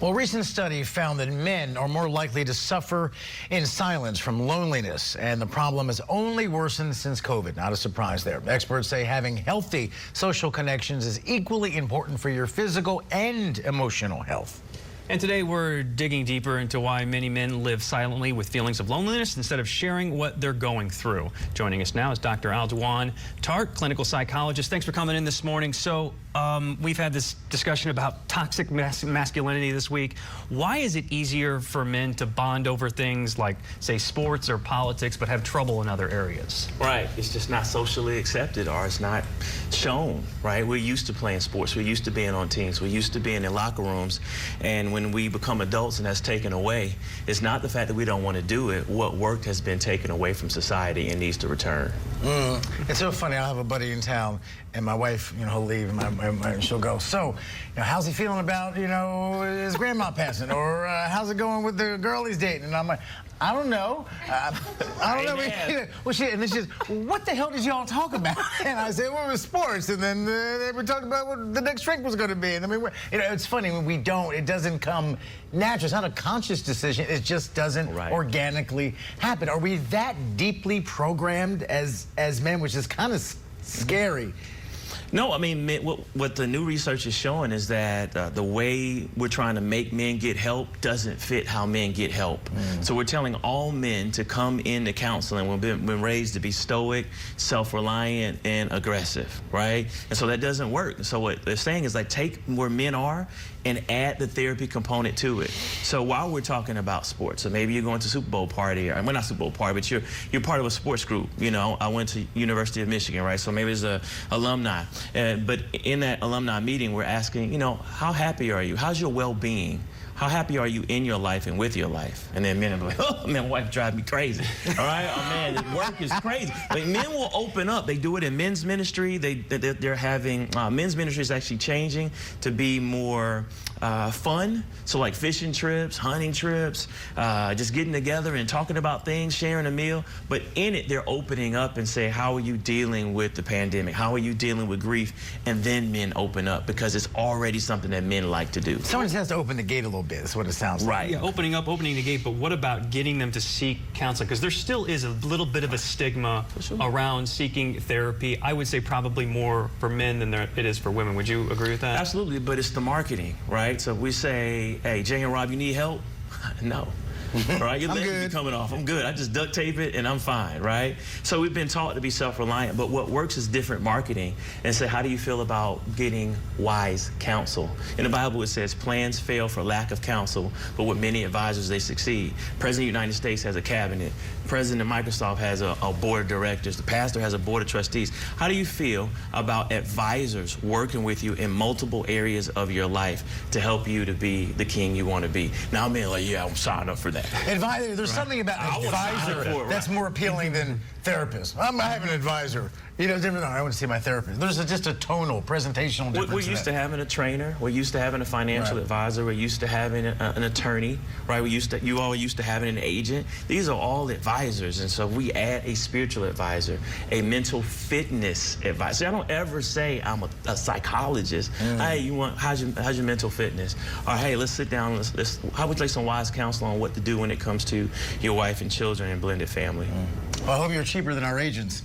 Well, a recent study found that men are more likely to suffer in silence from loneliness, and the problem has only worsened since COVID. Not a surprise there. Experts say having healthy social connections is equally important for your physical and emotional health. And today we're digging deeper into why many men live silently with feelings of loneliness instead of sharing what they're going through. Joining us now is Dr. Alduan Tartt, clinical psychologist. Thanks for coming in this morning. So we've had this discussion about toxic masculinity this week. Why is it easier for men to bond over things like, say, sports or politics, but have trouble in other areas? Right. It's just not socially accepted, or it's not shown, right? We're used to playing sports. We're used to being on teams. We're used to being in locker rooms. And when we become adults and that's taken away, it's not the fact that we don't want to do it. What worked has been taken away from society and needs to return. It's so funny. I'll have a buddy in town, and my wife, he'll leave, and she'll go, so, how's he feeling about, his grandma passing? Or how's it going with the girl he's dating? And I'm like, I don't know. I don't know. Well, shit, and then she's, what the hell did y'all talk about? And I said, well, it was sports. And then they were talking about what the next drink was going to be. And I mean, it's funny when it doesn't come natural. It's not a conscious decision. It just doesn't organically happen. Are we that deeply programmed as men, which is kind of scary? No, I mean, what the new research is showing is that the way we're trying to make men get help doesn't fit how men get help. So we're telling all men to come into counseling. We've been raised to be stoic, self-reliant, and aggressive, right? And so that doesn't work. So what they're saying is, like, take where men are and add the therapy component to it. So while we're talking about sports, so maybe you're going to Super Bowl party, or well, not Super Bowl party, but you're part of a sports group. I went to University of Michigan, right? So maybe it's a alumni. But in that alumni meeting, we're asking, how happy are you? How's your well-being? How happy are you in your life and with your life? And then men are like, oh, man, my wife drives me crazy. All right? Oh, man, work is crazy. Like, men will open up. They do it in men's ministry. They're having, men's ministry is actually changing to be more fun. So like fishing trips, hunting trips, just getting together and talking about things, sharing a meal. But in it, they're opening up and say, how are you dealing with the pandemic? How are you dealing with grief? And then men open up, because it's already something that men like to do. Someone has to open the gate a little bit. That's what it sounds like. Right. Yeah, opening the gate, but what about getting them to seek counseling? Because there still is a little bit of a stigma around seeking therapy. I would say probably more for men than it is for women. Would you agree with that? Absolutely, but it's the marketing, right? So we say, hey, Jay and Rob, you need help? No. Right? Your legs are coming off. I'm good. I just duct tape it and I'm fine, right? So we've been taught to be self-reliant, but what works is different marketing. And say, how do you feel about getting wise counsel? In the Bible, it says plans fail for lack of counsel, but with many advisors, they succeed. President of the United States has a cabinet. President of Microsoft has a board of directors. The pastor has a board of trustees. How do you feel about advisors working with you in multiple areas of your life to help you to be the king you want to be? Now, men are like, yeah, I'm signed up for that. There's something about advisor that's more appealing than therapist. I have an advisor. Different. I want to see my therapist. There's just a tonal, presentational difference. We're used to having a trainer. We're used to having a financial advisor. We're used to having an attorney, right? You all are used to having an agent. These are all advisors, and so we add a spiritual advisor, a mental fitness advisor. I don't ever say I'm a psychologist. Hey, how's your mental fitness? Or hey, let's sit down. How would you like some wise counsel on what to do when it comes to your wife and children and blended family? Well, I hope you're cheaper than our agents.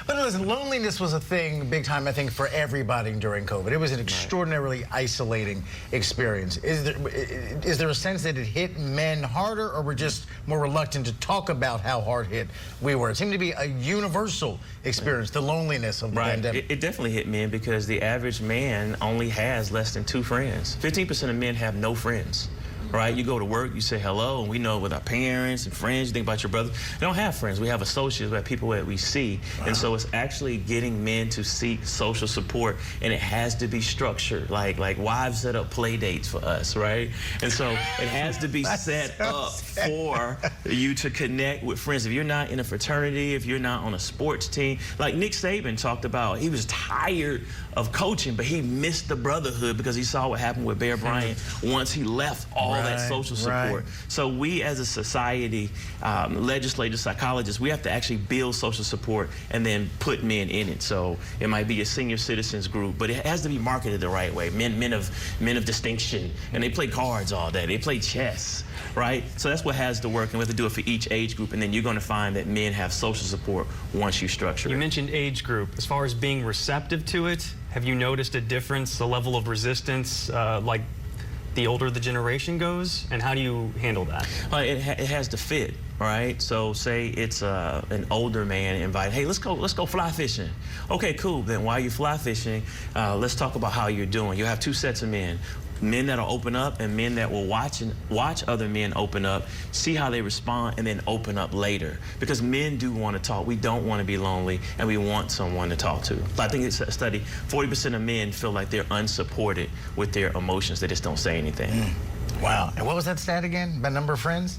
But listen, loneliness was a thing big time, I think, for everybody during COVID. It was an extraordinarily isolating experience. Is there a sense that it hit men harder, or we're just more reluctant to talk about how hard hit we were? It seemed to be a universal experience, the loneliness of the pandemic. It definitely hit men, because the average man only has less than 2 friends. 15% of men have no friends. Right? You go to work, you say hello, and we know with our parents and friends, you think about your brother. They don't have friends. We have associates, we have people that we see. And so it's actually getting men to seek social support, and it has to be structured. Like wives set up play dates for us, right? And so it has to be set up for you to connect with friends. If you're not in a fraternity, if you're not on a sports team, like Nick Saban talked about, he was tired of coaching, but he missed the brotherhood because he saw what happened with Bear Bryant once he left all that social support. So we as a society, legislators, psychologists, we have to actually build social support and then put men in it. So it might be a senior citizens group, but it has to be marketed the right way. Men of distinction, and they play cards all day. They play chess, right? So that's what has to work, and we have to do it for each age group, and then you're going to find that men have social support once you structure it. You mentioned age group. As far as being receptive to it, have you noticed a difference, the level of resistance, like the older the generation goes, and how do you handle that? It has to fit, right? So say it's an older man invited, hey, let's go fly fishing. Okay, cool. Then while you're fly fishing, let's talk about how you're doing. You'll have two sets of men. Men that'll open up and men that will watch other men open up, see how they respond, and then open up later. Because men do want to talk. We don't want to be lonely, and we want someone to talk to. I think it's a study, 40% of men feel like they're unsupported with their emotions. They just don't say anything. Wow. And what was that stat again? By number of friends?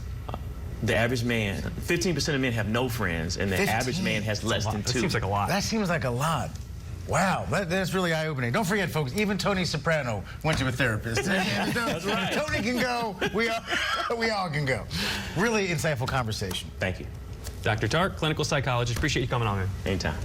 The average man, 15% of men have no friends, and the 15? average man has less than 2. That seems like a lot. That seems like a lot. Wow, that's really eye-opening. Don't forget, folks, even Tony Soprano went to a therapist. That's right. Tony can go, we all can go. Really insightful conversation. Thank you. Dr. Tartt, clinical psychologist. Appreciate you coming on, man. Anytime.